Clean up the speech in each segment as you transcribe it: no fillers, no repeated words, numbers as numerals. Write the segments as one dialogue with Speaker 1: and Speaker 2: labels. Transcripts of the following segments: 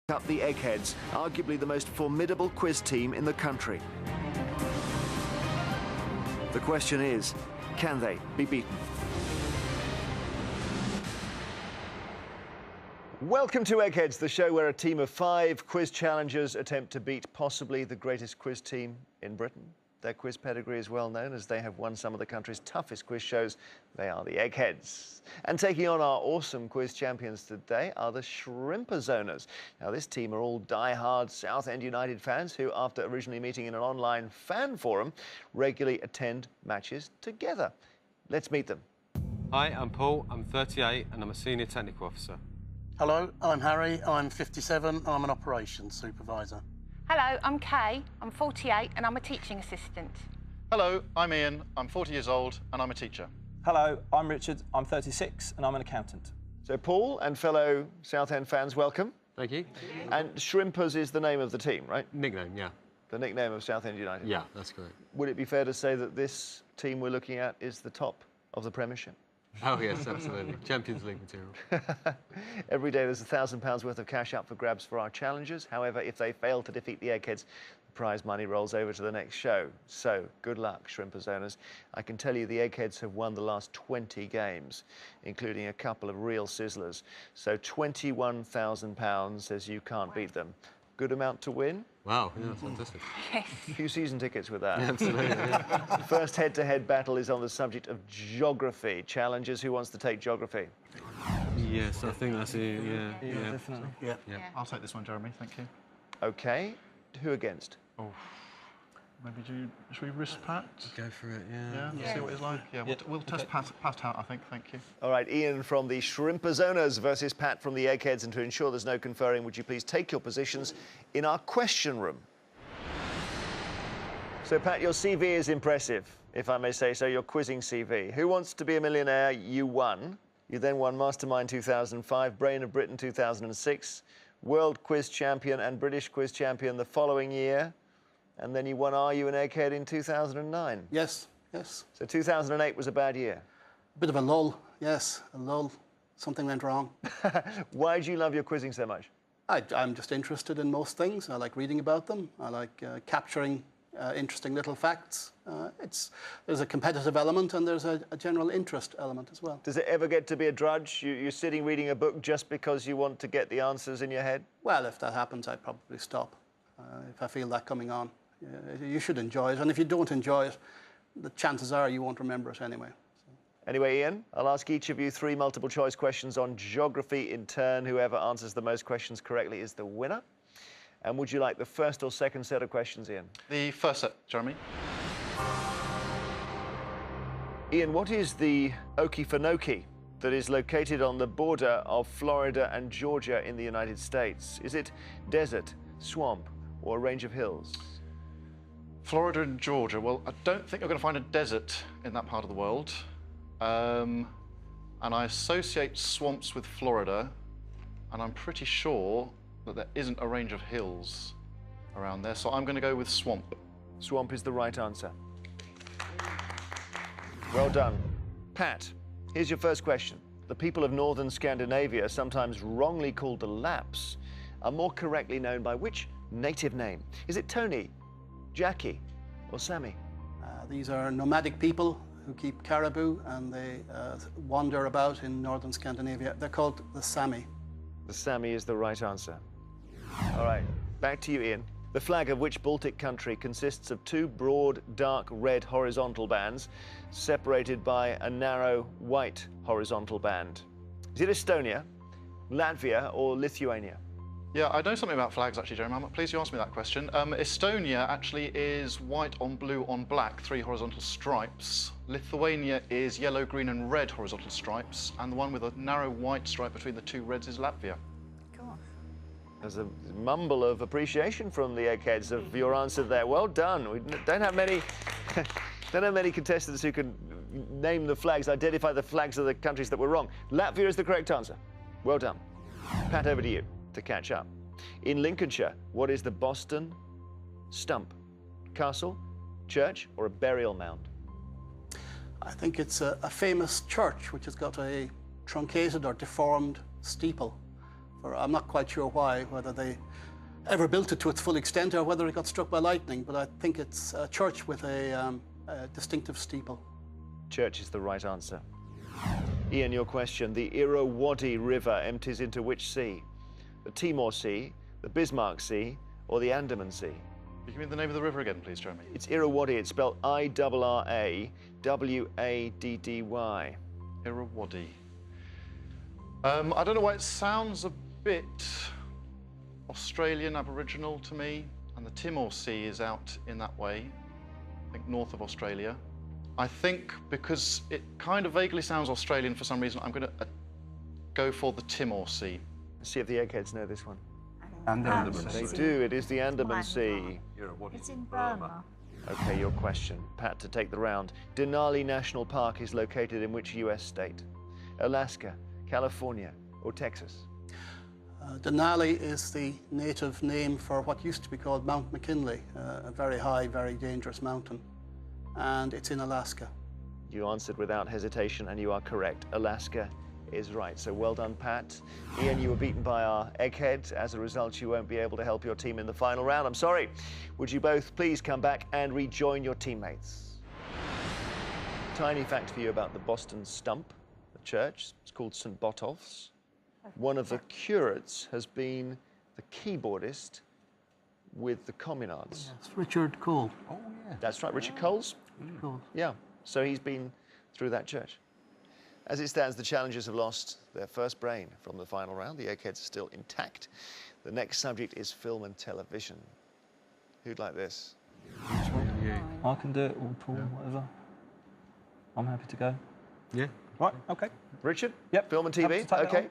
Speaker 1: Up the Eggheads, arguably the most formidable quiz team in the country. The question is, can they be beaten? Welcome to Eggheads, the show where a team of 5 quiz challengers attempt to beat possibly the greatest quiz team in Britain. Their quiz pedigree is well known as they have won some of the country's toughest quiz shows. They are the Eggheads. And taking on our awesome quiz champions today are the Shrimperzoners. Now, this team are all die-hard Southend United fans who, after originally meeting in an online fan forum, regularly attend matches together. Let's meet them.
Speaker 2: Hi, I'm Paul. I'm 38 and I'm a senior technical officer.
Speaker 3: Hello, I'm Harry. I'm 57. I'm an operations supervisor.
Speaker 4: Hello, I'm Kay. I'm 48 and I'm a teaching assistant.
Speaker 5: Hello, I'm Ian. I'm 40 years old and I'm a teacher.
Speaker 6: Hello, I'm Richard. I'm 36 and I'm an accountant.
Speaker 1: So Paul and fellow Southend fans, welcome.
Speaker 2: Thank you.
Speaker 1: And Shrimpers is the name of the team, right?
Speaker 2: Nickname, yeah.
Speaker 1: The nickname of Southend United?
Speaker 2: Yeah, that's correct.
Speaker 1: Would it be fair to say that this team we're looking at is the top of the Premiership?
Speaker 2: Oh, yes, absolutely. Champions League material.
Speaker 1: Every day there's £1,000 worth of cash up for grabs for our challengers. However, if they fail to defeat the Eggheads, the prize money rolls over to the next show. So, good luck, Shrimperzoners. I can tell you the Eggheads have won the last 20 games, including a couple of real sizzlers. So, £21,000 says you can't beat them. Good amount to win.
Speaker 2: Wow, yeah, fantastic.
Speaker 4: Yes.
Speaker 1: A few season tickets with that.
Speaker 2: Yeah, absolutely, yeah.
Speaker 1: The first head-to-head battle is on the subject of geography. Challengers, who wants to take geography?
Speaker 2: Yes, I think that's it, yeah.
Speaker 6: Definitely.
Speaker 3: Yeah.
Speaker 5: I'll take this one, Jeremy, thank you.
Speaker 1: OK. Who against?
Speaker 5: Oh, maybe should we risk Pat?
Speaker 2: Go for it,
Speaker 5: Yeah,
Speaker 2: yeah.
Speaker 5: see what it's like. Yeah, we'll test Pat out, I think, thank you.
Speaker 1: All right, Ian from the Shrimperzoners versus Pat from the Eggheads. And to ensure there's no conferring, would you please take your positions in our question room? So, Pat, your CV is impressive, if I may say so, your quizzing CV. Who Wants to Be a Millionaire? You won. You then won Mastermind 2005, Brain of Britain 2006, World Quiz Champion and British Quiz Champion the following year. And then you won Are You an Egghead in 2009.
Speaker 3: Yes, yes.
Speaker 1: So 2008 was a bad year.
Speaker 3: A bit of a lull, yes, a lull. Something went wrong.
Speaker 1: Why do you love your quizzing so much?
Speaker 3: I'm just interested in most things. I like reading about them. I like capturing interesting little facts. There's a competitive element and there's a general interest element as well.
Speaker 1: Does it ever get to be a drudge? You're sitting reading a book just because you want to get the answers in your head?
Speaker 3: Well, if that happens, I'd probably stop if I feel that coming on. You should enjoy it, and if you don't enjoy it, the chances are you won't remember it anyway.
Speaker 1: Anyway, Ian, I'll ask each of you 3 multiple choice questions on geography in turn. Whoever answers the most questions correctly is the winner. And would you like the first or second set of questions, Ian?
Speaker 5: The first set, Jeremy.
Speaker 1: Ian, what is the Okefenokee that is located on the border of Florida and Georgia in the United States? Is it desert, swamp, or a range of hills?
Speaker 5: Florida and Georgia. Well, I don't think you're going to find a desert in that part of the world. And I associate swamps with Florida, and I'm pretty sure that there isn't a range of hills around there, so I'm going to go with swamp.
Speaker 1: Swamp is the right answer. Well done. Pat, here's your first question. The people of northern Scandinavia, sometimes wrongly called the Lapps, are more correctly known by which native name? Is it Tony, Jackie, or Sammy?
Speaker 3: These are nomadic people who keep caribou and they wander about in northern Scandinavia. They're called the Sami.
Speaker 1: The Sami is the right answer. All right, back to you, Ian. The flag of which Baltic country consists of 2 broad, dark red horizontal bands separated by a narrow white horizontal band? Is it Estonia, Latvia, or Lithuania?
Speaker 5: Yeah, I know something about flags, actually, Jeremy. I'm pleased you asked me that question. Estonia actually is white on blue on black, 3 horizontal stripes. Lithuania is yellow, green, and red horizontal stripes. And the one with a narrow white stripe between the 2 reds is Latvia.
Speaker 1: There's a mumble of appreciation from the Eggheads of your answer there. Well done. We don't have many, contestants who can name the flags, identify the flags of the countries that were wrong. Latvia is the correct answer. Well done. Pat, over to you to catch up. In Lincolnshire, what is the Boston stump? Castle, church, or a burial mound?
Speaker 3: I think it's a famous church which has got a truncated or deformed steeple. I'm not quite sure why, whether they ever built it to its full extent or whether it got struck by lightning, but I think it's a church with a distinctive steeple.
Speaker 1: Church is the right answer. Ian, your question. The Irrawaddy River empties into which sea? The Timor Sea, the Bismarck Sea, or the Andaman Sea?
Speaker 5: You give me the name of the river again, please, Jeremy.
Speaker 1: It's Irrawaddy. It's spelled Irrawaddy.
Speaker 5: Irrawaddy. I don't know why it sounds a bit Australian Aboriginal to me, and the Timor Sea is out in that way, I think north of Australia. I think because it kind of vaguely sounds Australian for some reason, I'm going to go for the Timor Sea.
Speaker 1: Let's see if the Eggheads know this one.
Speaker 7: Andaman
Speaker 1: They
Speaker 7: Sea.
Speaker 1: do. It is the Andaman Sea.
Speaker 7: It's in Burma.
Speaker 1: Okay, your question. Pat, to take the round. Denali National Park is located in which US state? Alaska, California, or Texas?
Speaker 3: Denali is the native name for what used to be called Mount McKinley, a very high, very dangerous mountain, and it's in Alaska.
Speaker 1: You answered without hesitation, and you are correct. Alaska is right. So well done, Pat. Ian, you were beaten by our Egghead. As a result, you won't be able to help your team in the final round. I'm sorry. Would you both please come back and rejoin your teammates? Tiny fact for you about the Boston Stump, the church. It's called St. Botolph's. One of the curates has been the keyboardist with the Communards.
Speaker 3: It's Richard Cole.
Speaker 7: Oh, yeah.
Speaker 1: That's right, Richard Coles.
Speaker 3: Cole.
Speaker 1: Yeah, so he's been through that church. As it stands, the challengers have lost their first brain from the final round. The Eggheads are still intact. The next subject is film and television. Who'd like this?
Speaker 6: I can do it, or Paul, whatever. I'm happy to go.
Speaker 2: Yeah.
Speaker 6: Right, okay.
Speaker 1: Richard?
Speaker 6: Yep.
Speaker 1: Film and
Speaker 6: Happy
Speaker 1: TV?
Speaker 6: to take that
Speaker 1: Okay.
Speaker 6: on.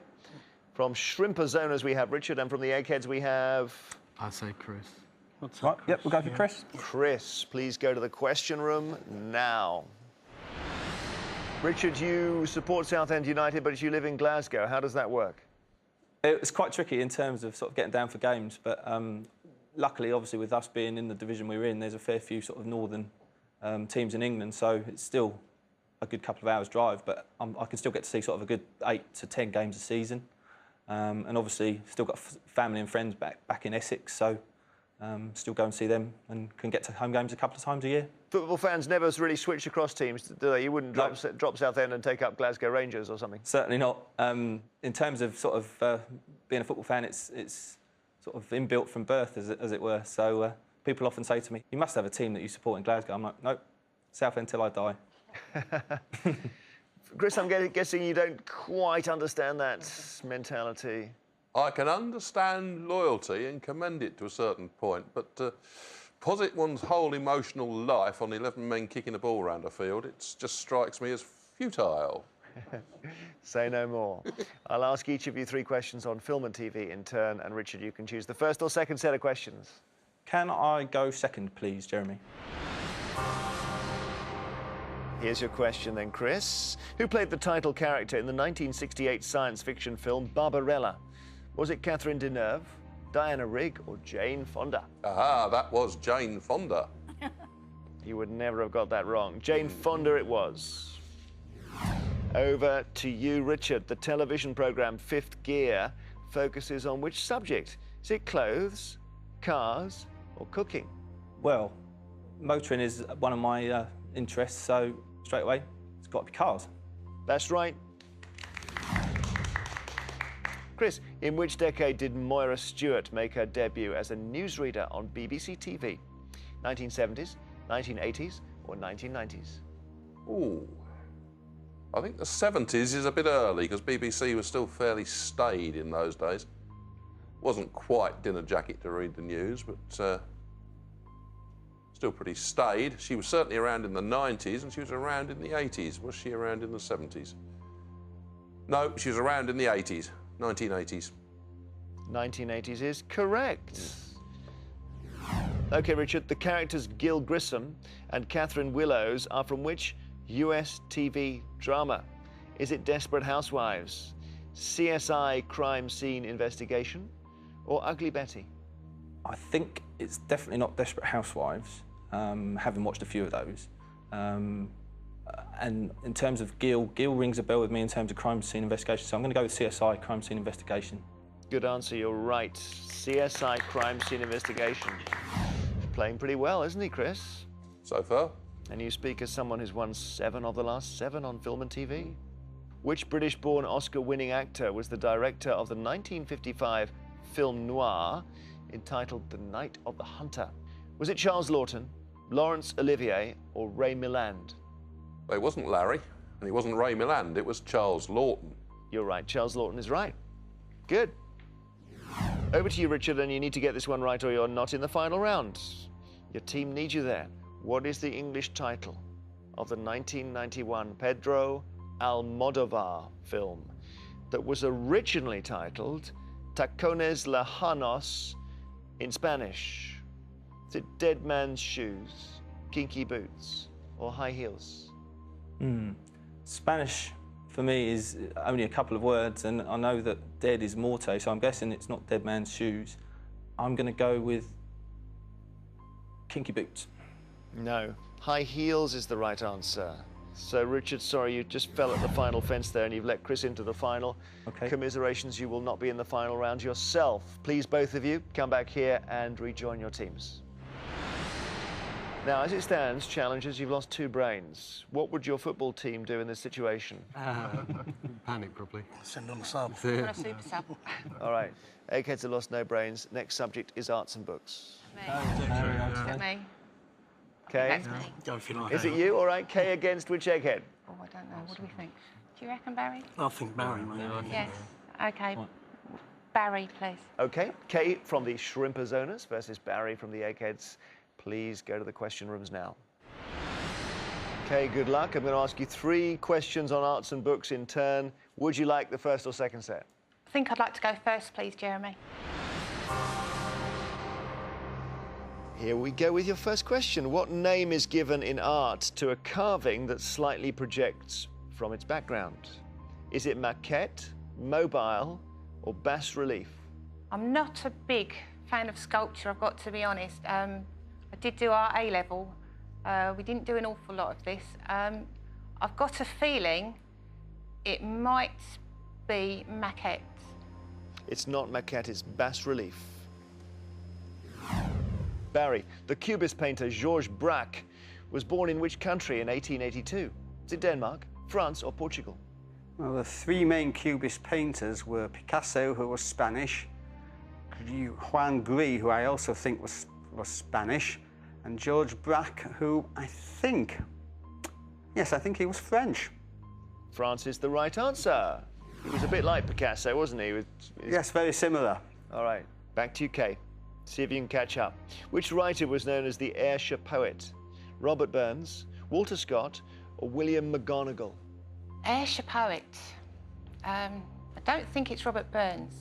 Speaker 1: From Shrimperzoners we have Richard, and from the Eggheads we have
Speaker 2: I say Chris.
Speaker 6: Right, yep, we'll go for Chris.
Speaker 1: Chris. Please go to the question room now. Richard, you support Southend United, but you live in Glasgow. How does that work?
Speaker 6: It's quite tricky in terms of sort of getting down for games, but luckily, obviously, with us being in the division we're in, there's a fair few sort of northern teams in England, so it's still a good couple of hours drive, but I can still get to see sort of a good 8 to 10 games a season. And obviously, still got family and friends back in Essex, so still go and see them and can get to home games a couple of times a year.
Speaker 1: Football fans never really switch across teams, do they? You wouldn't
Speaker 6: No.
Speaker 1: drop Southend and take up Glasgow Rangers or something?
Speaker 6: Certainly not. In terms of sort of being a football fan, it's sort of inbuilt from birth, as it were. So people often say to me, "You must have a team that you support in Glasgow." I'm like, "Nope, Southend till I die."
Speaker 1: Chris, I'm guessing you don't quite understand that mentality.
Speaker 8: I can understand loyalty and commend it to a certain point, but posit one's whole emotional life on 11 men kicking a ball around a field, it just strikes me as futile.
Speaker 1: Say no more. I'll ask each of you 3 questions on film and TV in turn, and Richard, you can choose the first or second set of questions.
Speaker 6: Can I go second, please, Jeremy?
Speaker 1: Here's your question then, Chris. Who played the title character in the 1968 science fiction film Barbarella? Was it Catherine Deneuve, Diana Rigg, or Jane Fonda?
Speaker 8: Aha, that was Jane Fonda.
Speaker 1: You would never have got that wrong. Jane Fonda it was. Over to you, Richard. The television programme Fifth Gear focuses on which subject? Is it clothes, cars, or cooking?
Speaker 6: Well, motoring is one of my interests, so straight away, it's got to be cars.
Speaker 1: That's right. Chris, in which decade did Moira Stewart make her debut as a newsreader on BBC TV? 1970s, 1980s, or 1990s?
Speaker 8: Ooh. I think the 70s is a bit early because BBC was still fairly staid in those days. Wasn't quite dinner jacket to read the news, but still pretty staid. She was certainly around in the 90s and she was around in the 80s. Was she around in the 70s? No, she was around in the 80s, 1980s.
Speaker 1: 1980s is correct. OK, Richard, the characters Gil Grissom and Catherine Willows are from which US TV drama? Is it Desperate Housewives, CSI Crime Scene Investigation, or Ugly Betty?
Speaker 6: I think it's definitely not Desperate Housewives, having watched a few of those. And in terms of Gil rings a bell with me in terms of crime scene investigation, so I'm going to go with CSI Crime Scene Investigation.
Speaker 1: Good answer, you're right. CSI Crime Scene Investigation. Playing pretty well, isn't he, Chris?
Speaker 8: So far.
Speaker 1: And you speak as someone who's won 7 of the last 7 on film and TV. Which British-born Oscar-winning actor was the director of the 1955 film noir entitled The Night of the Hunter? Was it Charles Lawton, Laurence Olivier, or Ray Milland?
Speaker 8: Well, it wasn't Larry, and it wasn't Ray Milland, it was Charles Lawton.
Speaker 1: You're right, Charles Lawton is right. Good. Over to you, Richard, and you need to get this one right or you're not in the final round. Your team needs you there. What is the English title of the 1991 Pedro Almodovar film that was originally titled Tacones Lejanos in Spanish? Is it Dead Man's Shoes, Kinky Boots, or High Heels?
Speaker 6: Spanish for me is only a couple of words, and I know that dead is morte, so I'm guessing it's not Dead Man's Shoes. I'm going to go with Kinky Boots.
Speaker 1: No, High Heels is the right answer. So, Richard, sorry, you just fell at the final fence there and you've let Chris into the final.
Speaker 6: Okay.
Speaker 1: Commiserations, you will not be in the final round yourself. Please, both of you, come back here and rejoin your teams. Now, as it stands, challengers, you've lost 2 brains. What would your football team do in this situation?
Speaker 2: Panic, probably.
Speaker 3: Send on a sub.
Speaker 4: Got a super sub.
Speaker 1: All right, Eggheads have lost no brains. Next subject is arts and books.
Speaker 4: Me.
Speaker 1: Kay?
Speaker 4: That's me.
Speaker 3: Go if you like.
Speaker 1: Is it you? All right, Kay against which Egghead?
Speaker 4: Oh, I don't know. What do we think? Do you reckon Barry?
Speaker 3: I think Barry, mate.
Speaker 4: Yes. Okay. Barry, please.
Speaker 1: Okay, Kay from the Shrimperzoners versus Barry from the Eggheads. Please go to the question rooms now. Okay, good luck. I'm going to ask you 3 questions on arts and books in turn. Would you like the first or second set?
Speaker 4: I think I'd like to go first, please, Jeremy.
Speaker 1: Here we go with your first question. What name is given in art to a carving that slightly projects from its background? Is it maquette, mobile, or bas relief?
Speaker 4: I'm not a big fan of sculpture, I've got to be honest. I did do our A-level. We didn't do an awful lot of this. I've got a feeling it might be maquette.
Speaker 1: It's not maquette, it's bas relief. Barry, the Cubist painter Georges Braque was born in which country in 1882? Is it Denmark, France, or Portugal?
Speaker 9: Well, the 3 main Cubist painters were Picasso, who was Spanish, Juan Gris, who I also think was Spanish, and Georges Braque, who I think he was French.
Speaker 1: France is the right answer. He was a bit like Picasso, wasn't he?
Speaker 9: Yes, very similar.
Speaker 1: All right, back to you, Kay. See if you can catch up. Which writer was known as the Ayrshire poet? Robert Burns, Walter Scott, or William McGonagall?
Speaker 4: Ayrshire poet. I don't think it's Robert Burns.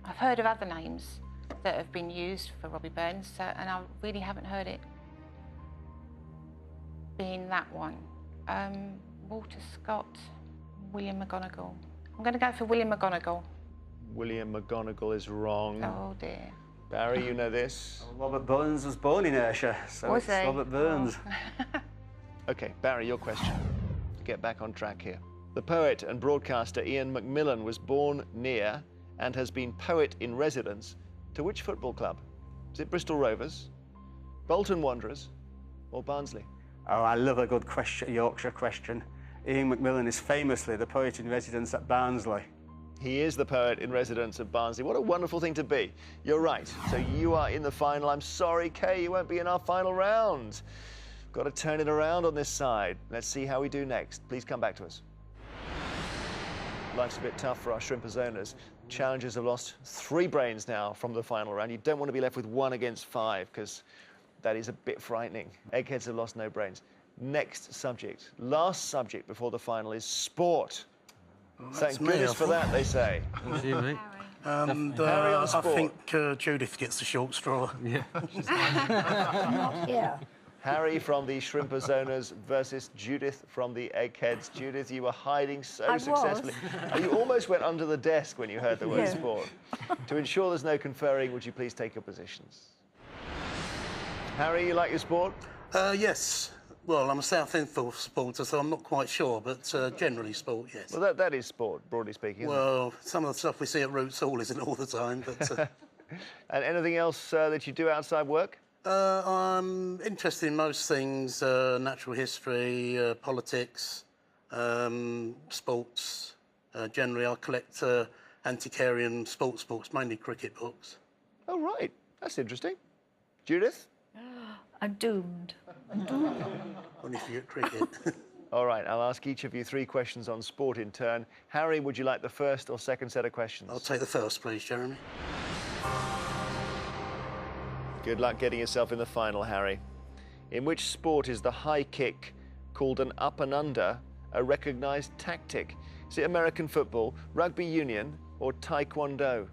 Speaker 4: I've heard of other names that have been used for Robbie Burns, and I really haven't heard it being that one. Walter Scott, William McGonagall. I'm going to go for William McGonagall.
Speaker 1: William McGonagall is wrong.
Speaker 4: Oh dear.
Speaker 1: Barry, you know this?
Speaker 9: Well, Robert Burns was born in Ayrshire, so
Speaker 4: Was
Speaker 9: it's
Speaker 4: he?
Speaker 9: Robert Burns.
Speaker 4: Oh.
Speaker 1: Okay, Barry, your question. Get back on track here. The poet and broadcaster Ian McMillan was born near and has been poet in residence to which football club? Is it Bristol Rovers, Bolton Wanderers, or Barnsley?
Speaker 9: Oh, I love a good question, Yorkshire question. Ian McMillan is famously the poet in residence at Barnsley.
Speaker 1: He is the poet in residence at Barnsley. What a wonderful thing to be. You're right. So you are in the final. I'm sorry, Kay, you won't be in our final round. Got to turn it around on this side. Let's see how we do next. Please come back to us. Life's a bit tough for our Shrimperzoners. Challengers have lost 3 brains now from the final round. You don't want to be left with 1 against 5 because that is a bit frightening. Eggheads have lost no brains. Next subject, last subject before the final is sport. Thank goodness for that, they say.
Speaker 2: Thank you, mate.
Speaker 3: And
Speaker 1: Harry on
Speaker 3: I
Speaker 1: sport.
Speaker 3: think Judith gets the short straw.
Speaker 2: Yeah.
Speaker 7: Yeah.
Speaker 1: Harry from the Shrimperzoners versus Judith from the Eggheads. Judith, you were hiding so
Speaker 7: I was.
Speaker 1: successfully. You almost went under the desk when you heard the word
Speaker 7: Yeah.
Speaker 1: sport. To ensure there's no conferring, would you please take your positions? Harry, you like your sport?
Speaker 3: Yes. Well, I'm a Southend supporter, so I'm not quite sure, but generally sport, yes.
Speaker 1: Well, that is sport, broadly speaking, isn't
Speaker 3: Well, some of the stuff we see at Roots Hall isn't all the time, but...
Speaker 1: And anything else that you do outside work?
Speaker 3: I'm interested in most things, natural history, politics, sports. Generally, I collect antiquarian sports books, mainly cricket books.
Speaker 1: Oh, right. That's interesting. Judith?
Speaker 7: I'm doomed.
Speaker 3: Only if you get cricket.
Speaker 1: All right, I'll ask each of you 3 questions on sport in turn. Harry, would you like the first or second set of questions?
Speaker 3: I'll take the first, please, Jeremy.
Speaker 1: Good luck getting yourself in the final, Harry. In which sport is the high kick called an up and under a recognised tactic? Is it American football, rugby union, or taekwondo?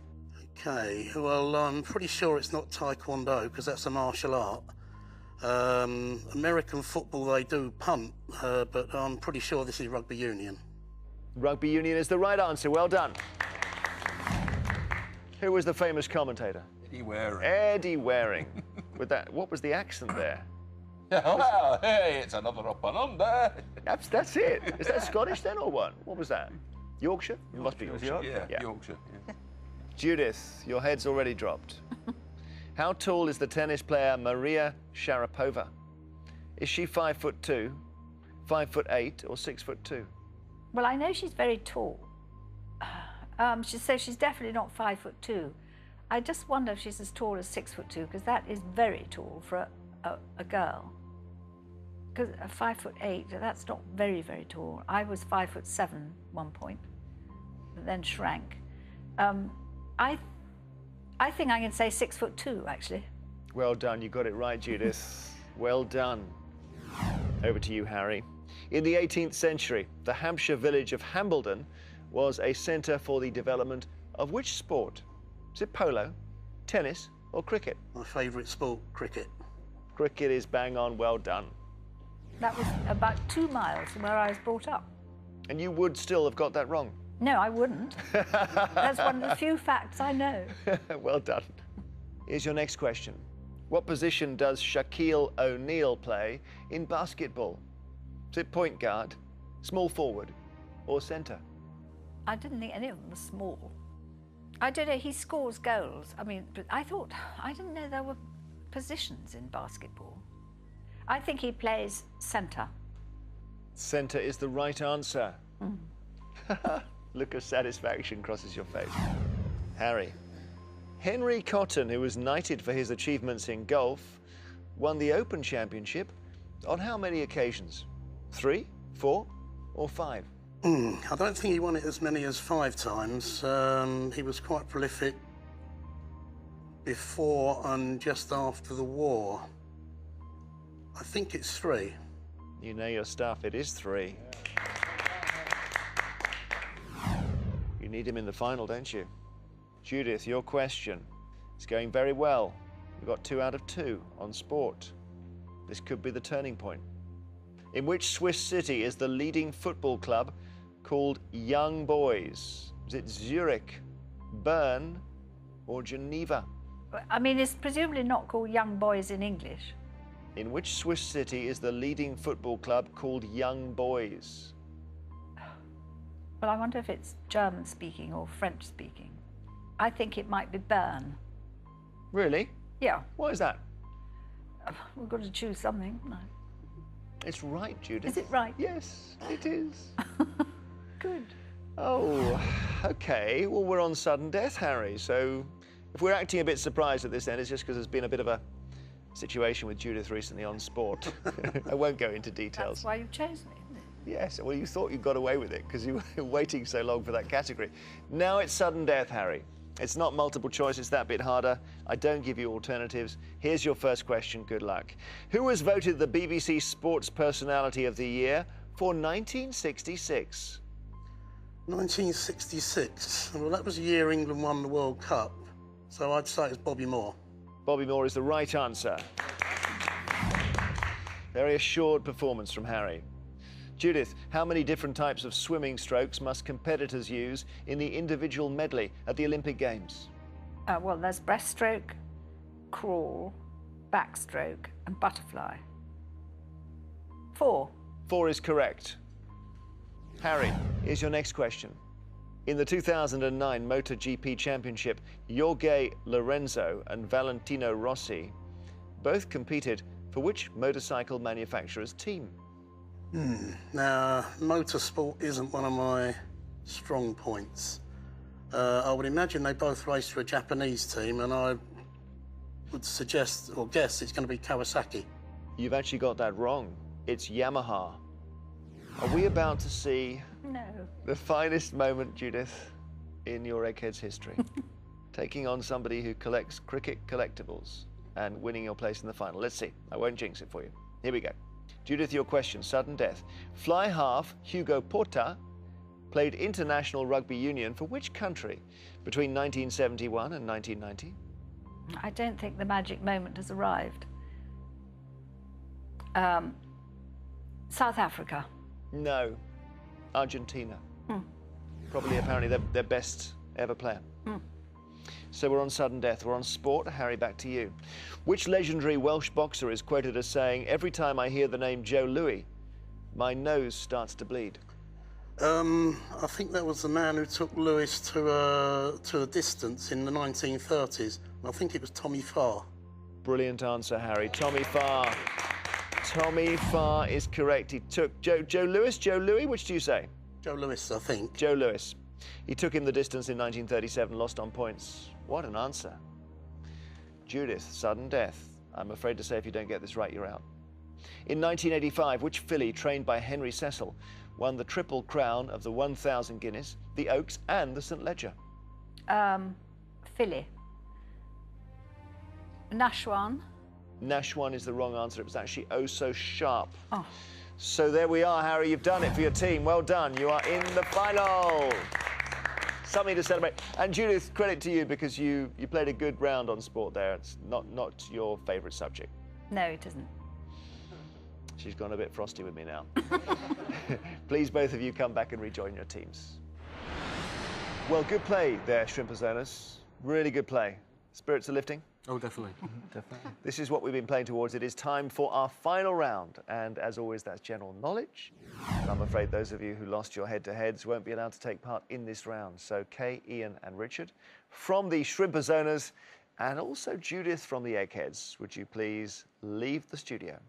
Speaker 3: OK, well, I'm pretty sure it's not taekwondo, because that's a martial art. American football, they do punt, but I'm pretty sure this is rugby union.
Speaker 1: Rugby union is the right answer. Well done. Who was the famous commentator?
Speaker 8: Eddie Waring.
Speaker 1: Eddie Waring. With that, what was the accent there?
Speaker 8: Well, hey, it's another up and under.
Speaker 1: That's it. Is that Scottish then, or what? What was that? Yorkshire? It must be Yorkshire.
Speaker 8: Yeah, Yorkshire. Yeah.
Speaker 1: Judith, your head's already dropped. How tall is the tennis player Maria Sharapova? Is she 5'2", 5'8", or 6'2"?
Speaker 7: Well, I know she's very tall. So she's definitely not 5'2". I just wonder if she's as tall as 6'2", because that is very tall for a girl. Because 5'8", that's not very, very tall. I was 5'7" one point, but then shrank. I think I can say 6'2", actually.
Speaker 1: Well done, you got it right, Judith. Well done. Over to you, Harry. In the 18th century, the Hampshire village of Hambledon was a centre for the development of which sport? Is it polo, tennis, or cricket?
Speaker 3: My favourite sport, cricket.
Speaker 1: Cricket is bang on, well done.
Speaker 7: That was about 2 miles from where I was brought up.
Speaker 1: And you would still have got that wrong.
Speaker 7: No, I wouldn't. That's one of the few facts I know.
Speaker 1: Well done. Here's your next question. What position does Shaquille O'Neal play in basketball? Is it point guard, small forward, or centre?
Speaker 7: I didn't think any of them were small. I don't know, he scores goals. I mean, but I didn't know there were positions in basketball. I think he plays centre.
Speaker 1: Centre is the right answer. Look of satisfaction crosses your face. Harry. Henry Cotton, who was knighted for his achievements in golf, won the Open Championship on how many occasions? 3, 4, or 5?
Speaker 3: I don't think he won it as many as 5 times. He was quite prolific before and just after the war. I think it's 3.
Speaker 1: You know your stuff, it is 3. You need him in the final, don't you? Judith, your question is going very well. We've got 2 out of 2 on sport. This could be the turning point. In which Swiss city is the leading football club called Young Boys? Is it Zurich, Bern, or Geneva?
Speaker 7: I mean, it's presumably not called Young Boys in English.
Speaker 1: In which Swiss city is the leading football club called Young Boys?
Speaker 7: Well, I wonder if it's German-speaking or French-speaking. I think it might be Bern.
Speaker 1: Really?
Speaker 7: Yeah.
Speaker 1: Why is that?
Speaker 7: We've got to choose something, haven't I?
Speaker 1: It's right, Judith.
Speaker 7: Is it right?
Speaker 1: Yes, it is.
Speaker 7: Good.
Speaker 1: Oh, OK. Well, we're on sudden death, Harry. So if we're acting a bit surprised at this end, it's just because there's been a bit of a situation with Judith recently on sport. I won't go into details.
Speaker 7: That's why you chose me, isn't it?
Speaker 1: Yes, well, you thought you got away with it because you were waiting so long for that category. Now it's sudden death, Harry. It's not multiple choice, it's that bit harder. I don't give you alternatives. Here's your first question, good luck. Who was voted the BBC Sports Personality of the Year for 1966?
Speaker 3: 1966. Well, that was the year England won the World Cup, so I'd say it's Bobby Moore.
Speaker 1: Bobby Moore is the right answer. Very assured performance from Harry. Judith, how many different types of swimming strokes must competitors use in the individual medley at the Olympic Games?
Speaker 7: Well, there's breaststroke, crawl, backstroke, and butterfly. 4.
Speaker 1: 4 is correct. Harry, here's your next question. In the 2009 MotoGP Championship, Jorge Lorenzo and Valentino Rossi both competed for which motorcycle manufacturer's team?
Speaker 3: Now, motorsport isn't one of my strong points. I would imagine they both raced for a Japanese team, and I would suggest or guess it's going to be Kawasaki.
Speaker 1: You've actually got that wrong. It's Yamaha. Are we about to see
Speaker 7: No.
Speaker 1: the finest moment, Judith, in your Eggheads history? Taking on somebody who collects cricket collectibles and winning your place in the final. Let's see. I won't jinx it for you. Here we go. Judith, your question, sudden death. Fly half Hugo Porta played international rugby union for which country between 1971 and 1990?
Speaker 7: I don't think the magic moment has arrived. South Africa.
Speaker 1: No. Argentina. Probably, apparently, their best ever player. So we're on sudden death. We're on sport. Harry, back to you. Which legendary Welsh boxer is quoted as saying, "Every time I hear the name Joe Louis, my nose starts to bleed"?
Speaker 3: I think that was the man who took Lewis to a distance in the 1930s. I think it was Tommy Farr.
Speaker 1: Brilliant answer, Harry. Tommy Farr. Tommy Farr is correct. He took Joe Louis, which do you say?
Speaker 3: Joe Lewis, I think.
Speaker 1: Joe Louis. He took him the distance in 1937, lost on points. What an answer. Judith, sudden death. I'm afraid to say if you don't get this right, you're out. In 1985, which filly, trained by Henry Cecil, won the Triple Crown of the 1000 Guinness, the Oaks and the St Leger?
Speaker 7: Philly. Nashwan.
Speaker 1: Nashwan is the wrong answer. It was actually Oh So Sharp.
Speaker 7: Oh.
Speaker 1: So there we are, Harry. You've done it for your team. Well done. You are in the final. Something to celebrate. And Judith, credit to you because you played a good round on sport there. It's not your favourite subject.
Speaker 7: No, it isn't.
Speaker 1: She's gone a bit frosty with me now. Please, both of you, come back and rejoin your teams. Well, good play there, Shrimperzoners. Really good play. Spirits are lifting?
Speaker 2: Oh, definitely. Definitely.
Speaker 1: This is what we've been playing towards. It is time for our final round. And as always, that's general knowledge. And I'm afraid those of you who lost your head-to-heads won't be allowed to take part in this round. So Kay, Ian and Richard from the Shrimperzoners and also Judith from the Eggheads, would you please leave the studio?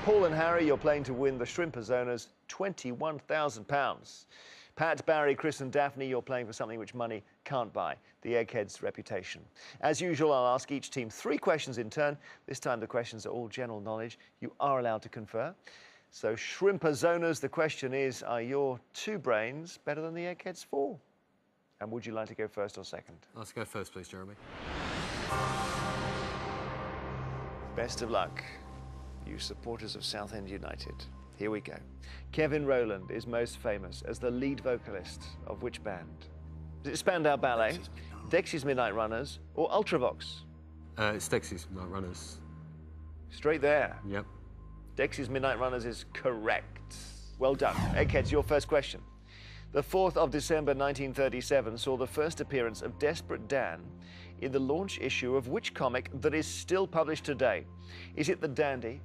Speaker 1: Paul and Harry, you're playing to win the Shrimperzoners £21,000. Pat, Barry, Chris and Daphne, you're playing for something which money can't buy, the Eggheads' reputation. As usual, I'll ask each team 3 questions in turn. This time the questions are all general knowledge. You are allowed to confer. So Shrimperzoners, the question is, are your 2 brains better than the Eggheads' 4? And would you like to go first or second?
Speaker 2: Let's go first, please, Jeremy.
Speaker 1: Best of luck, you supporters of Southend United. Here we go. Kevin Rowland is most famous as the lead vocalist of which band? Is it Spandau Ballet, Dexys Midnight Runners, or Ultravox?
Speaker 2: It's Dexys Midnight Runners.
Speaker 1: Straight there.
Speaker 2: Yep.
Speaker 1: Dexys Midnight Runners is correct. Well done. Eggheads, your first question. The 4th of December 1937 saw the first appearance of Desperate Dan in the launch issue of which comic that is still published today? Is it The Dandy,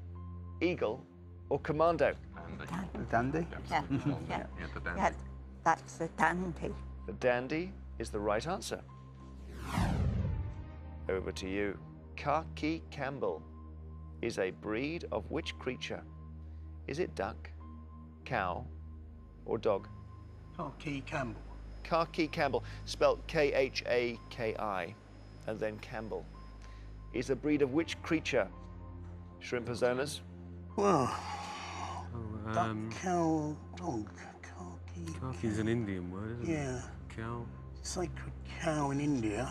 Speaker 1: Eagle, or Commando?
Speaker 9: The Dandy?
Speaker 10: Yeah, yeah.
Speaker 8: The Dandy.
Speaker 10: Yeah, that's the Dandy.
Speaker 1: The Dandy is the right answer. Over to you. Khaki Campbell is a breed of which creature? Is it duck, cow, or dog?
Speaker 3: Khaki Campbell.
Speaker 1: Khaki Campbell, spelt K-H-A-K-I, and then Campbell, is a breed of which creature? Shrimperzoners?
Speaker 3: Well,
Speaker 2: Oh,
Speaker 3: duck, cow, dog. Khaki.
Speaker 2: Khaki's an Indian word, isn't it?
Speaker 3: Yeah.
Speaker 2: Cow,
Speaker 3: Sacred cow in India.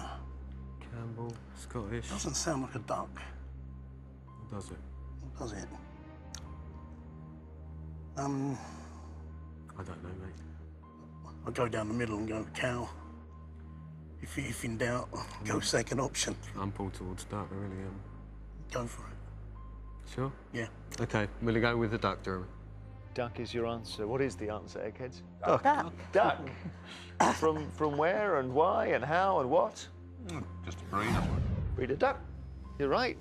Speaker 2: Campbell, Scottish.
Speaker 3: Doesn't sound like a duck,
Speaker 2: Does it?
Speaker 3: does it?
Speaker 2: I don't know, mate.
Speaker 3: I'll go down the middle and go cow. If in doubt, go second option.
Speaker 2: I'm pulled towards duck, I really am.
Speaker 3: Go for it.
Speaker 2: Sure?
Speaker 3: Yeah.
Speaker 2: Okay, I'm going to go with the duck, Jeremy.
Speaker 1: Duck is your answer. What is the answer, Eggheads?
Speaker 10: Duck.
Speaker 1: Duck. From where and why and how and what?
Speaker 8: Just a breed, that's what.
Speaker 1: Breed a duck. You're right.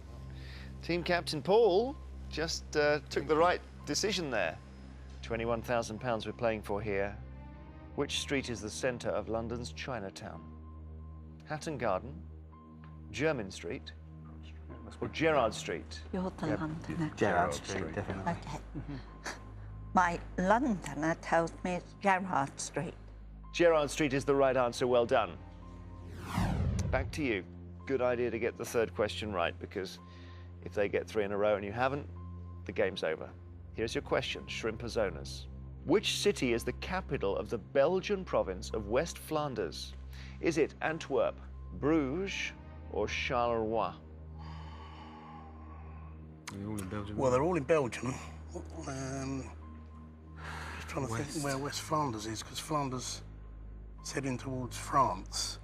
Speaker 1: Team Captain Paul, just took the right decision there. £21,000 we're playing for here. Which street is the centre of London's Chinatown? Hatton Garden, Jermyn Street, or Gerrard Street?
Speaker 10: You're the Londoner.
Speaker 9: Gerrard Street, definitely.
Speaker 10: Okay. My Londoner tells me it's Gerrard Street.
Speaker 1: Gerrard Street is the right answer. Well done. Back to you. Good idea to get the third question right, because if they get 3 in a row and you haven't, the game's over. Here's your question, Shrimperzoners. Which city is the capital of the Belgian province of West Flanders? Is it Antwerp, Bruges, or Charleroi?
Speaker 2: They're all in Belgium.
Speaker 3: Well, they're all in Belgium. Just trying to think where West Flanders is, because Flanders is heading towards France.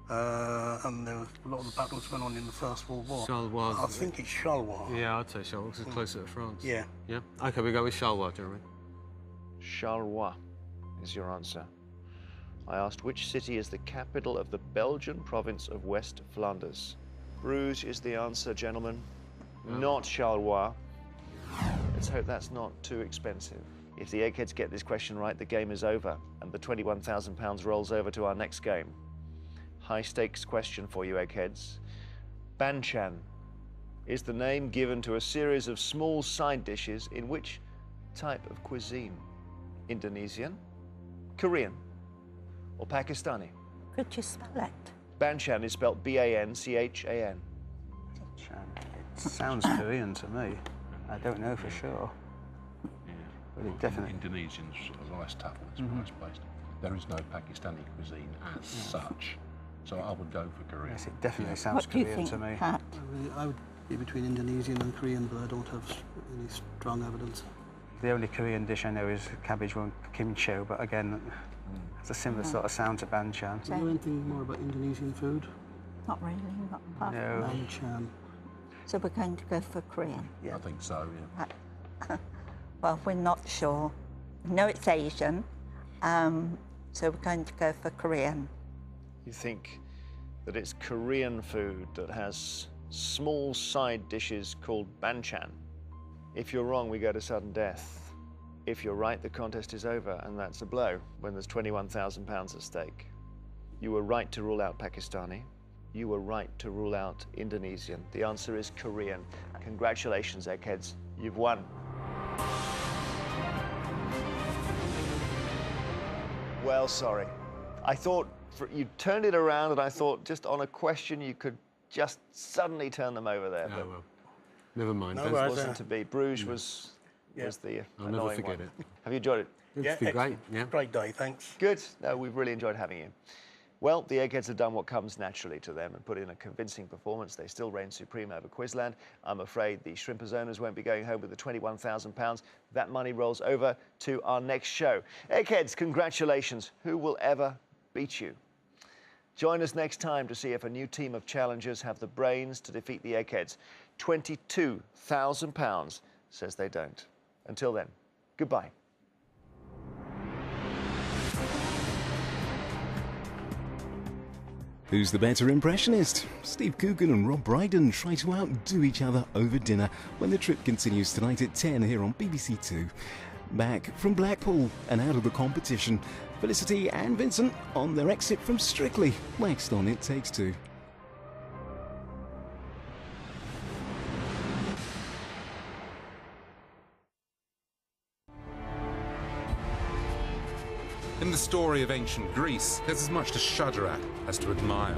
Speaker 3: And there was a lot of the battles went on in the First World War.
Speaker 2: Charleroi.
Speaker 3: I think it's Charleroi.
Speaker 2: Yeah, I'd say Charleroi, because it's closer to France.
Speaker 3: Yeah.
Speaker 2: Yeah? OK, we go with Charleroi, Jeremy.
Speaker 1: Charleroi is your answer. I asked which city is the capital of the Belgian province of West Flanders. Bruges is the answer, gentlemen. Not Charleroi. Let's hope that's not too expensive. If the Eggheads get this question right, the game is over, and the £21,000 rolls over to our next game. High-stakes question for you, Eggheads. Banchan is the name given to a series of small side dishes in which type of cuisine? Indonesian, Korean, or Pakistani?
Speaker 10: Could you spell it?
Speaker 1: Banchan is spelled B-A-N-C-H-A-N.
Speaker 9: It sounds Korean to me. I don't know for sure. But it definitely...
Speaker 11: Indonesian's rice taffel is rice-based. There is no Pakistani cuisine as such, so I would go for Korean.
Speaker 9: Yes, it definitely sounds
Speaker 10: What do you
Speaker 9: Korean
Speaker 10: think,
Speaker 9: to me.
Speaker 10: Pat?
Speaker 3: I would be between Indonesian and Korean, but I don't have any strong evidence.
Speaker 9: The only Korean dish I know is cabbage one kimchi, but again, it's a similar sort of sound to banchan.
Speaker 3: Do you know anything more about Indonesian food?
Speaker 10: Not really, not apart from
Speaker 9: No.
Speaker 10: that.
Speaker 3: Banchan.
Speaker 10: So we're going to go for Korean.
Speaker 11: I think so, yeah.
Speaker 10: Well, we're not sure. We know it's Asian, so we're going to go for Korean.
Speaker 1: You think that it's Korean food that has small side dishes called banchan? If you're wrong, we go to sudden death. If you're right, the contest is over, and that's a blow when there's £21,000 at stake. You were right to rule out Pakistani. You were right to rule out Indonesian. The answer is Korean. Congratulations, Eggheads. You've won. Well, sorry. I thought you turned it around, and I thought just on a question you could just suddenly turn them over there.
Speaker 2: Oh,
Speaker 1: But
Speaker 2: well. Never mind.
Speaker 3: No
Speaker 2: Don't-
Speaker 3: worries.
Speaker 1: wasn't to be. Bruges was the
Speaker 2: I'll never
Speaker 1: annoying
Speaker 2: forget
Speaker 1: one.
Speaker 2: it.
Speaker 1: Have you enjoyed it?
Speaker 2: It's been great, yeah.
Speaker 3: Great day, thanks.
Speaker 1: Good. No, we've really enjoyed having you. Well, the Eggheads have done what comes naturally to them and put in a convincing performance. They still reign supreme over Quizland. I'm afraid the Shrimperzoners won't be going home with the £21,000. That money rolls over to our next show. Eggheads, congratulations. Who will ever beat you? Join us next time to see if a new team of challengers have the brains to defeat the Eggheads. £22,000 says they don't. Until then, goodbye.
Speaker 12: Who's the better impressionist? Steve Coogan and Rob Brydon try to outdo each other over dinner when the trip continues tonight at 10 here on BBC Two. Back from Blackpool and out of the competition, Felicity and Vincent on their exit from Strictly, next on It Takes Two.
Speaker 13: In the story of ancient Greece, there's as much to shudder at as to admire.